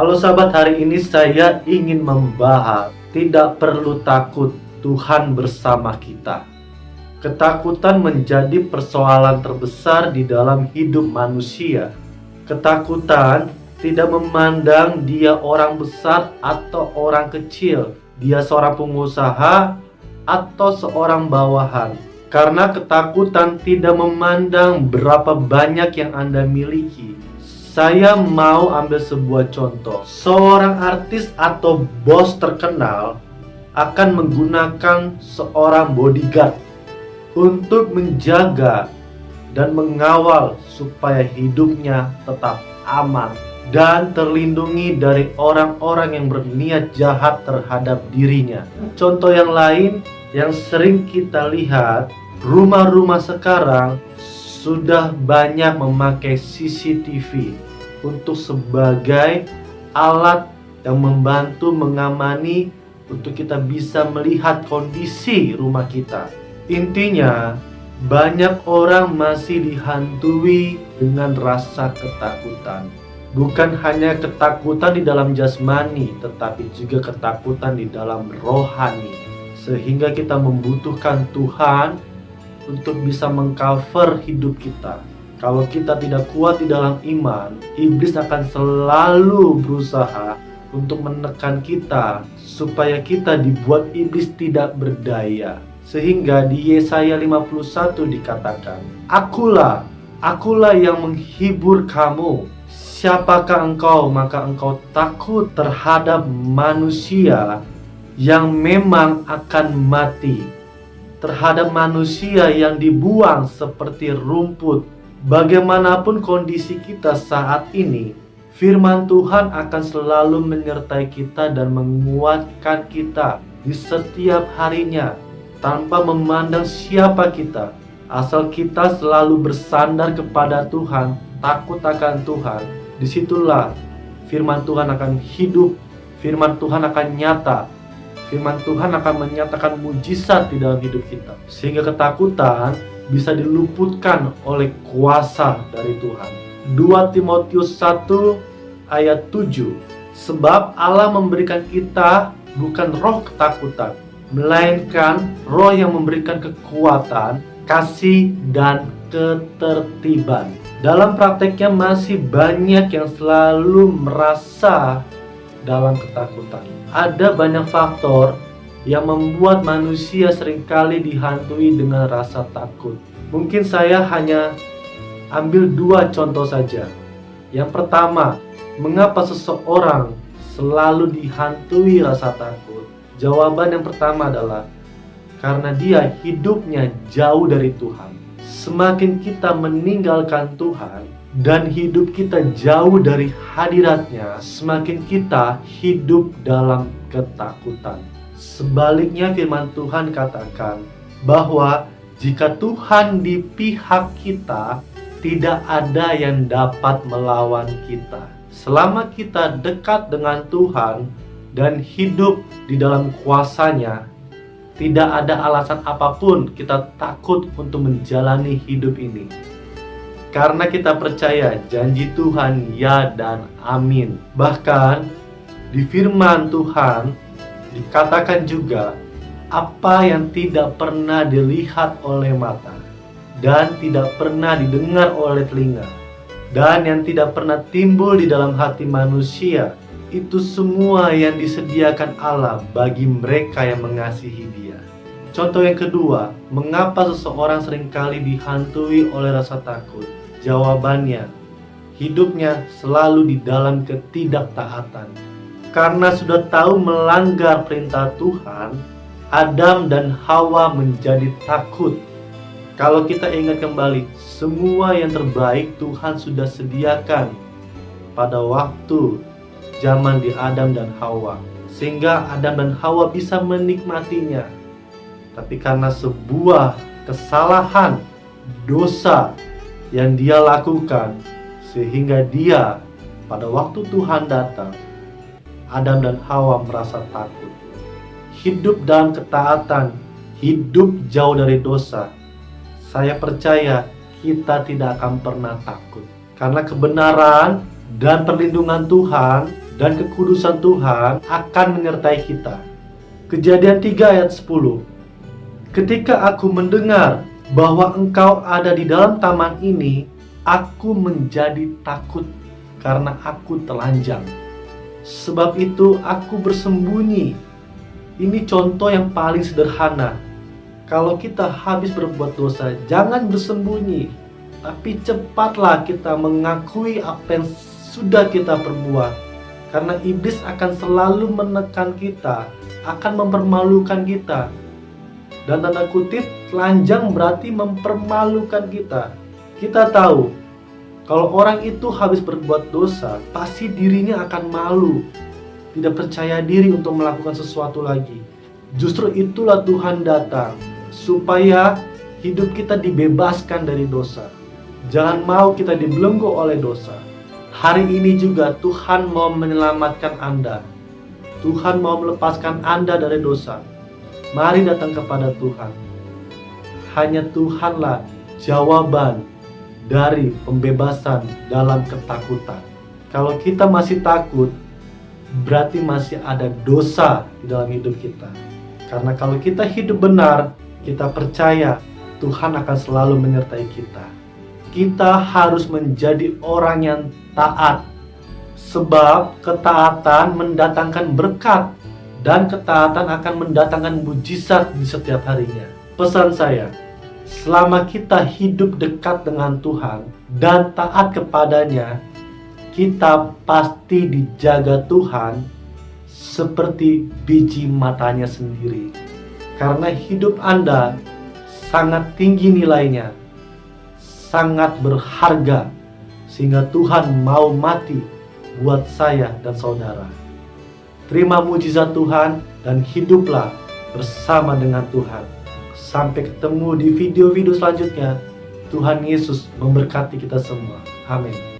Halo sahabat, hari ini saya ingin membahas tidak perlu takut, Tuhan bersama kita. Ketakutan menjadi persoalan terbesar di dalam hidup manusia. Ketakutan tidak memandang dia orang besar atau orang kecil, dia seorang pengusaha atau seorang bawahan. Karena ketakutan tidak memandang berapa banyak yang Anda miliki. Saya mau ambil sebuah contoh. Seorang artis atau bos terkenal akan menggunakan seorang bodyguard untuk menjaga dan mengawal supaya hidupnya tetap aman dan terlindungi dari orang-orang yang berniat jahat terhadap dirinya. Contoh yang lain yang sering kita lihat, rumah-rumah sekarang sudah banyak memakai CCTV untuk sebagai alat yang membantu mengamani untuk kita bisa melihat kondisi rumah kita. Intinya, banyak orang masih dihantui dengan rasa ketakutan. Bukan hanya ketakutan di dalam jasmani, tetapi juga ketakutan di dalam rohani. Sehingga kita membutuhkan Tuhan untuk bisa mengcover hidup kita. Kalau kita tidak kuat di dalam iman, iblis akan selalu berusaha untuk menekan kita supaya kita dibuat iblis tidak berdaya. Sehingga di Yesaya 51 dikatakan, Akulah yang menghibur kamu. Siapakah engkau? Maka engkau takut terhadap manusia yang memang akan mati, terhadap manusia yang dibuang seperti rumput. Bagaimanapun kondisi kita saat ini, firman Tuhan akan selalu menyertai kita dan menguatkan kita di setiap harinya, tanpa memandang siapa kita. Asal kita selalu bersandar kepada Tuhan, takut akan Tuhan, disitulah firman Tuhan akan hidup, firman Tuhan akan nyata. Firman Tuhan akan menyatakan mujizat di dalam hidup kita. Sehingga ketakutan bisa diluputkan oleh kuasa dari Tuhan. 2 Timotius 1 ayat 7. Sebab Allah memberikan kita bukan roh ketakutan, melainkan roh yang memberikan kekuatan, kasih, dan ketertiban. Dalam prakteknya masih banyak yang selalu merasa dalam ketakutan. Ada banyak faktor yang membuat manusia seringkali dihantui dengan rasa takut. Mungkin saya hanya ambil 2 contoh saja. Yang pertama, mengapa seseorang selalu dihantui rasa takut? Jawaban yang pertama adalah karena dia hidupnya jauh dari Tuhan. Semakin kita meninggalkan Tuhan dan hidup kita jauh dari hadiratnya, semakin kita hidup dalam ketakutan. Sebaliknya firman Tuhan katakan bahwa jika Tuhan di pihak kita, tidak ada yang dapat melawan kita. Selama kita dekat dengan Tuhan dan hidup di dalam kuasa-Nya, tidak ada alasan apapun kita takut untuk menjalani hidup ini. Karena kita percaya janji Tuhan ya dan amin. Bahkan di firman Tuhan dikatakan juga, apa yang tidak pernah dilihat oleh mata dan tidak pernah didengar oleh telinga dan yang tidak pernah timbul di dalam hati manusia, itu semua yang disediakan Allah bagi mereka yang mengasihi Dia. Contoh yang kedua, mengapa seseorang seringkali dihantui oleh rasa takut? Jawabannya, hidupnya selalu di dalam ketidaktaatan. Karena sudah tahu melanggar perintah Tuhan, Adam dan Hawa menjadi takut. Kalau kita ingat kembali, semua yang terbaik Tuhan sudah sediakan pada waktu zaman di Adam dan Hawa, sehingga Adam dan Hawa bisa menikmatinya. Tapi karena sebuah kesalahan, dosa yang dia lakukan, sehingga dia pada waktu Tuhan datang, Adam dan Hawa merasa takut. Hidup dalam ketaatan, hidup jauh dari dosa, saya percaya kita tidak akan pernah takut. Karena kebenaran dan perlindungan Tuhan dan kekudusan Tuhan akan menyertai kita. Kejadian 3 ayat 10. Ketika aku mendengar bahwa engkau ada di dalam taman ini, aku menjadi takut karena aku telanjang. Sebab itu aku bersembunyi. Ini contoh yang paling sederhana. Kalau kita habis berbuat dosa, jangan bersembunyi, tapi cepatlah kita mengakui apa yang sudah kita perbuat. Karena iblis akan selalu menekan kita, akan mempermalukan kita. Dan tanda kutip, telanjang berarti mempermalukan kita. Kita tahu, kalau orang itu habis berbuat dosa, pasti dirinya akan malu, tidak percaya diri untuk melakukan sesuatu lagi. Justru itulah Tuhan datang, supaya hidup kita dibebaskan dari dosa. Jangan mau kita dibelenggu oleh dosa. Hari ini juga Tuhan mau menyelamatkan Anda. Tuhan mau melepaskan Anda dari dosa. Mari datang kepada Tuhan. Hanya Tuhanlah jawaban dari pembebasan dalam ketakutan. Kalau kita masih takut, berarti masih ada dosa di dalam hidup kita. Karena kalau kita hidup benar, kita percaya Tuhan akan selalu menyertai kita. Kita harus menjadi orang yang taat. Sebab ketaatan mendatangkan berkat. Dan ketaatan akan mendatangkan mujizat di setiap harinya. Pesan saya, selama kita hidup dekat dengan Tuhan dan taat kepadanya, kita pasti dijaga Tuhan seperti biji matanya sendiri. Karena hidup Anda sangat tinggi nilainya, sangat berharga, sehingga Tuhan mau mati buat saya dan saudara. Terima mujizat Tuhan dan hiduplah bersama dengan Tuhan. Sampai ketemu di video-video selanjutnya. Tuhan Yesus memberkati kita semua. Amin.